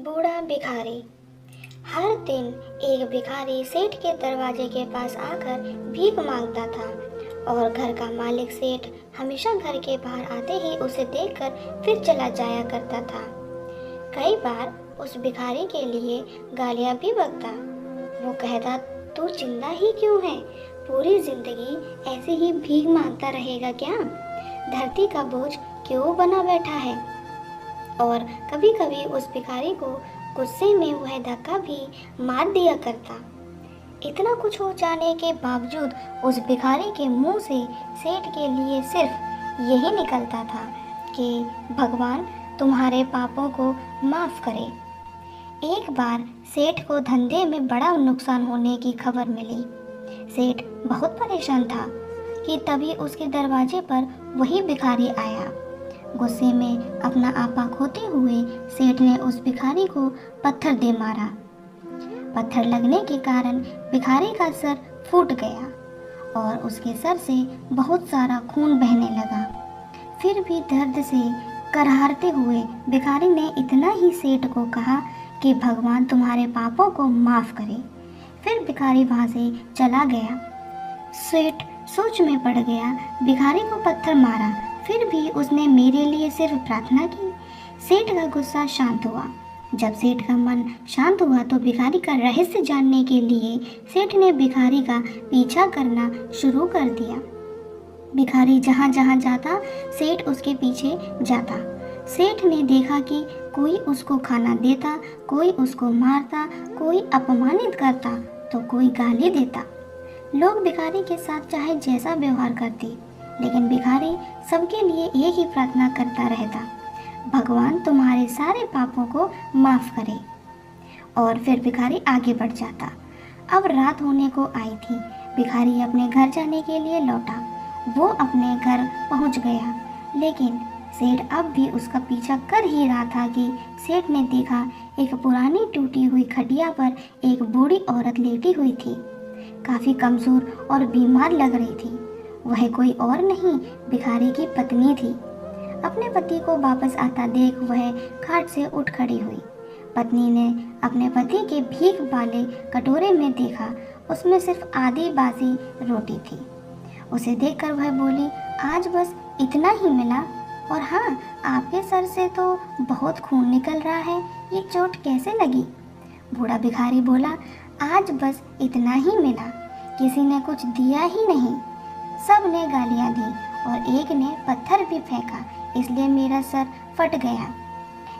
बूढ़ा भिखारी। हर दिन एक भिखारी सेठ के दरवाजे के पास आकर भीख मांगता था और घर का मालिक सेठ हमेशा घर के बाहर आते ही उसे देखकर फिर चला जाया करता था। कई बार उस भिखारी के लिए गालियां भी बकता। वो कहता, तू जिंदा ही क्यों है? पूरी जिंदगी ऐसे ही भीख मांगता रहेगा क्या? धरती का बोझ क्यों बना बैठा है? और कभी कभी उस भिखारी को गुस्से में वह धक्का भी मार दिया करता। इतना कुछ हो जाने के बावजूद उस भिखारी के मुंह से सेठ के लिए सिर्फ यही निकलता था कि भगवान तुम्हारे पापों को माफ करे। एक बार सेठ को धंधे में बड़ा नुकसान होने की खबर मिली। सेठ बहुत परेशान था कि तभी उसके दरवाजे पर वही भिखारी आया। गुस्से में अपना आपा खोते हुए सेठ ने उस भिखारी को पत्थर दे मारा। पत्थर लगने के कारण भिखारी का सर फूट गया और उसके सर से बहुत सारा खून बहने लगा। फिर भी दर्द से कराहते हुए भिखारी ने इतना ही सेठ को कहा कि भगवान तुम्हारे पापों को माफ करे। फिर भिखारी वहां से चला गया। सेठ सोच में पड़ गया, भिखारी को पत्थर मारा, फिर भी उसने मेरे लिए सिर्फ प्रार्थना की। सेठ का गुस्सा शांत हुआ। जब सेठ का मन शांत हुआ तो भिखारी का रहस्य जानने के लिए सेठ ने भिखारी का पीछा करना शुरू कर दिया। भिखारी जहाँ जहाँ जाता सेठ उसके पीछे जाता। सेठ ने देखा कि कोई उसको खाना देता, कोई उसको मारता, कोई अपमानित करता तो कोई गाली देता। लोग भिखारी के साथ चाहे जैसा व्यवहार करते, लेकिन भिखारी सबके लिए एक ही प्रार्थना करता रहता, भगवान तुम्हारे सारे पापों को माफ करे। और फिर भिखारी आगे बढ़ जाता। अब रात होने को आई थी। भिखारी अपने घर जाने के लिए लौटा। वो अपने घर पहुंच गया, लेकिन सेठ अब भी उसका पीछा कर ही रहा था कि सेठ ने देखा एक पुरानी टूटी हुई खटिया पर एक बूढ़ी औरत लेटी हुई थी। काफ़ी कमज़ोर और बीमार लग रही थी। वह कोई और नहीं, भिखारी की पत्नी थी। अपने पति को वापस आता देख वह खाट से उठ खड़ी हुई। पत्नी ने अपने पति के भीख वाले कटोरे में देखा, उसमें सिर्फ आधी बासी रोटी थी। उसे देखकर वह बोली, आज बस इतना ही मिला? और हाँ, आपके सर से तो बहुत खून निकल रहा है, ये चोट कैसे लगी? बूढ़ा भिखारी बोला, आज बस इतना ही मिला, किसी ने कुछ दिया ही नहीं। सब ने गालियाँ दी और एक ने पत्थर भी फेंका, इसलिए मेरा सर फट गया।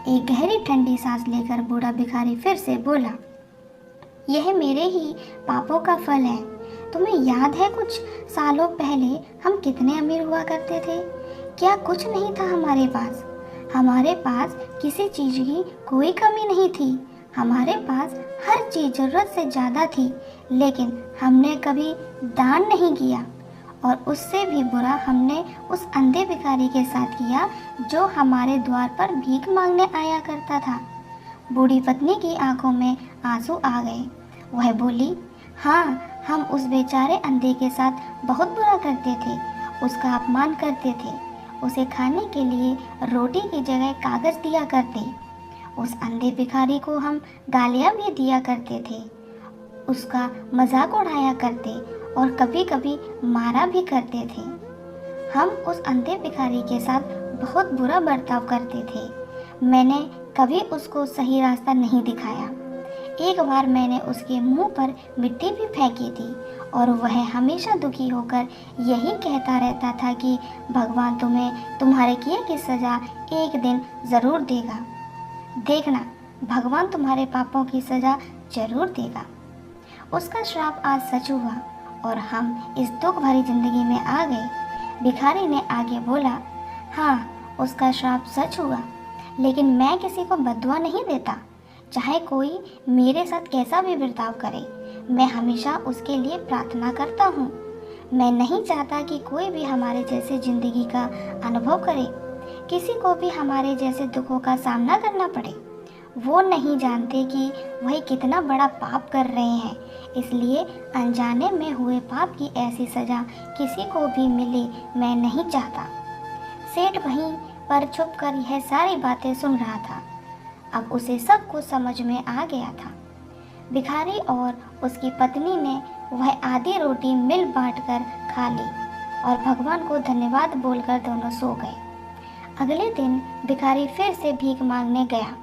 एक गहरी ठंडी सांस लेकर बूढ़ा भिखारी फिर से बोला, यह मेरे ही पापों का फल है। तुम्हें याद है कुछ सालों पहले हम कितने अमीर हुआ करते थे? क्या कुछ नहीं था हमारे पास? हमारे पास किसी चीज़ की कोई कमी नहीं थी। हमारे पास हर चीज़ ज़रूरत से ज़्यादा थी, लेकिन हमने कभी दान नहीं किया। और उससे भी बुरा हमने उस अंधे भिखारी के साथ किया जो हमारे द्वार पर भीख मांगने आया करता था। बूढ़ी पत्नी की आंखों में आंसू आ गए। वह बोली, हाँ, हम उस बेचारे अंधे के साथ बहुत बुरा करते थे, उसका अपमान करते थे, उसे खाने के लिए रोटी की जगह कागज़ दिया करते। उस अंधे भिखारी को हम गालियाँ भी दिया करते थे, उसका मजाक उड़ाया करते और कभी कभी मारा भी करते थे। हम उस अंधे भिखारी के साथ बहुत बुरा बर्ताव करते थे। मैंने कभी उसको सही रास्ता नहीं दिखाया। एक बार मैंने उसके मुंह पर मिट्टी भी फेंकी थी और वह हमेशा दुखी होकर यही कहता रहता था कि भगवान तुम्हें तुम्हारे किए की सज़ा एक दिन ज़रूर देगा। देखना, भगवान तुम्हारे पापों की सज़ा ज़रूर देगा। उसका श्राप आज सच हुआ और हम इस दुख भरी जिंदगी में आ गए। भिखारी ने आगे बोला, हाँ, उसका श्राप सच हुआ, लेकिन मैं किसी को बद्दुआ नहीं देता। चाहे कोई मेरे साथ कैसा भी बर्ताव करे, मैं हमेशा उसके लिए प्रार्थना करता हूँ। मैं नहीं चाहता कि कोई भी हमारे जैसे ज़िंदगी का अनुभव करे, किसी को भी हमारे जैसे दुखों का सामना करना पड़े। वो नहीं जानते कि वह कितना बड़ा पाप कर रहे हैं, इसलिए अनजाने में हुए पाप की ऐसी सज़ा किसी को भी मिले मैं नहीं चाहता। सेठ वहीं पर छुपकर यह सारी बातें सुन रहा था। अब उसे सब कुछ समझ में आ गया था। भिखारी और उसकी पत्नी ने वह आधी रोटी मिल बांटकर खा ली और भगवान को धन्यवाद बोलकर दोनों सो गए। अगले दिन भिखारी फिर से भीख मांगने गया।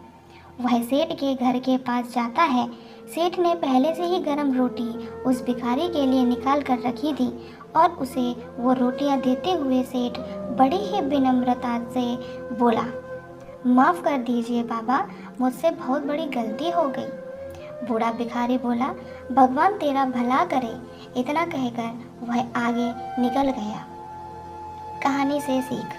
वह सेठ के घर के पास जाता है। सेठ ने पहले से ही गर्म रोटी उस भिखारी के लिए निकाल कर रखी थी और उसे वो रोटियां देते हुए सेठ बड़ी ही विनम्रता से बोला, माफ़ कर दीजिए बाबा, मुझसे बहुत बड़ी गलती हो गई। बूढ़ा भिखारी बोला, भगवान तेरा भला करे। इतना कहकर वह आगे निकल गया। कहानी से सीख।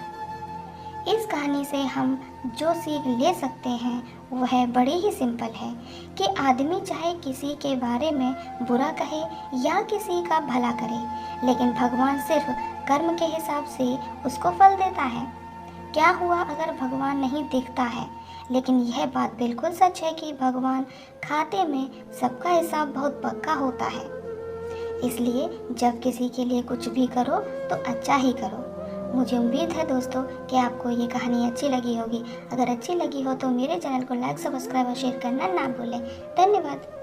इस कहानी से हम जो सीख ले सकते हैं वह बड़ी ही सिंपल है कि आदमी चाहे किसी के बारे में बुरा कहे या किसी का भला करे, लेकिन भगवान सिर्फ कर्म के हिसाब से उसको फल देता है। क्या हुआ अगर भगवान नहीं दिखता है, लेकिन यह बात बिल्कुल सच है कि भगवान खाते में सबका हिसाब बहुत पक्का होता है। इसलिए जब किसी के लिए कुछ भी करो तो अच्छा ही करो। मुझे उम्मीद है दोस्तों कि आपको ये कहानी अच्छी लगी होगी। अगर अच्छी लगी हो तो मेरे चैनल को लाइक, सब्सक्राइब और शेयर करना ना भूलें। धन्यवाद।